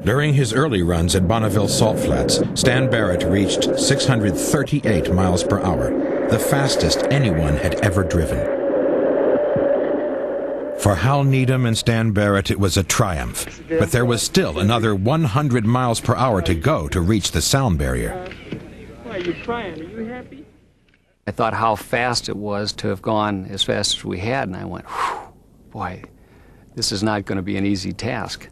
During his early runs at Bonneville Salt Flats, Stan Barrett reached 638 miles per hour, the fastest anyone had ever driven. For Hal Needham and Stan Barrett, it was a triumph, but there was still another 100 miles per hour to go to reach the sound barrier. Why are you crying? Are you happy? I thought how fast it was to have gone as fast as we had, and I went, whew, boy, this is not going to be an easy task.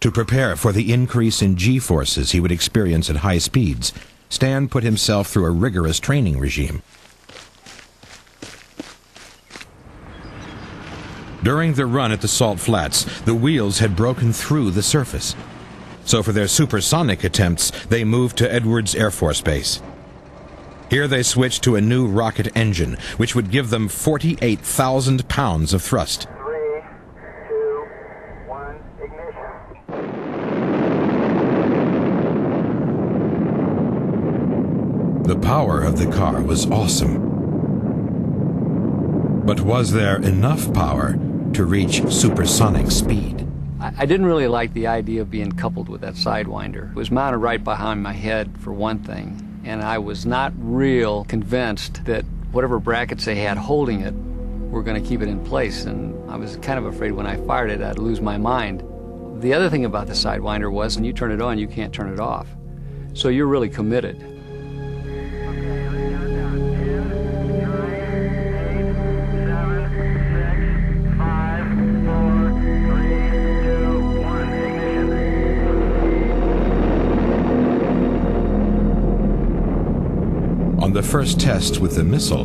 To prepare for the increase in G-forces he would experience at high speeds, Stan put himself through a rigorous training regime. During the run at the Salt Flats, the wheels had broken through the surface. So for their supersonic attempts, they moved to Edwards Air Force Base. Here they switched to a new rocket engine, which would give them 48,000 pounds of thrust. 3, 2, 1, ignition. The power of the car was awesome. But was there enough power to reach supersonic speed? I didn't really like the idea of being coupled with that Sidewinder. It was mounted right behind my head, for one thing, and I was not real convinced that whatever brackets they had holding it were going to keep it in place, and I was kind of afraid when I fired it I'd lose my mind. The other thing about the Sidewinder was when you turn it on, you can't turn it off. So you're really committed. On the first test with the missile,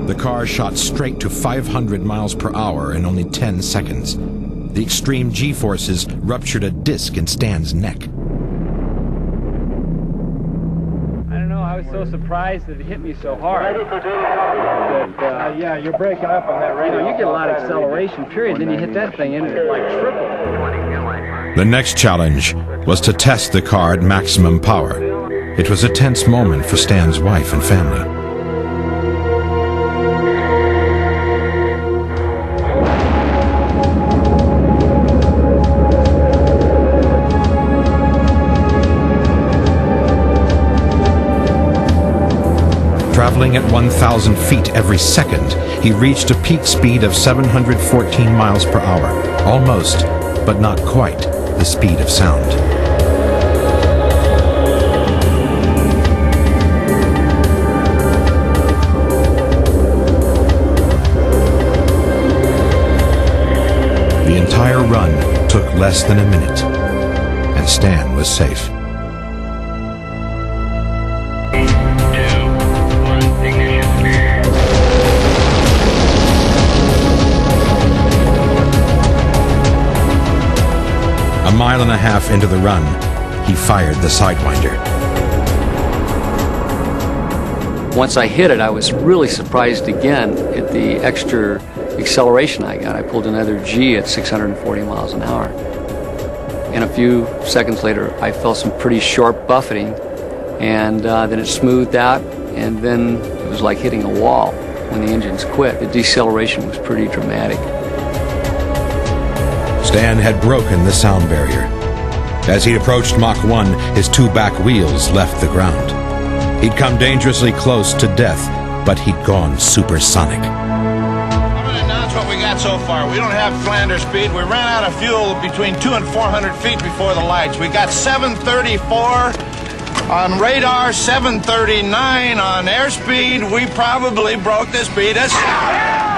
the car shot straight to 500 miles per hour in only 10 seconds. The extreme G-forces ruptured a disc in Stan's neck. I don't know, I was so surprised that it hit me so hard. Yeah, you're breaking up on that radio. You get a lot of acceleration, period, then you hit that thing and it like tripled. The next challenge was to test the car at maximum power. It was a tense moment for Stan's wife and family. Traveling at 1,000 feet every second, he reached a peak speed of 714 miles per hour, almost, but not quite, the speed of sound. The entire run took less than a minute, and Stan was safe. 3, 2, 1, ignition. A mile and a half into the run, he fired the Sidewinder. Once I hit it, I was really surprised again at the extra acceleration I got. I pulled another G at 640 miles an hour. And a few seconds later, I felt some pretty sharp buffeting, and then it smoothed out, and then it was like hitting a wall when the engines quit. The deceleration was pretty dramatic. Stan had broken the sound barrier. As he approached Mach 1, his two back wheels left the ground. He'd come dangerously close to death, but he'd gone supersonic. What we got so far. We don't have Flanders speed. We ran out of fuel between 200 and 400 feet before the lights. We got 734 on radar, 739 on airspeed. We probably broke the speed of sound.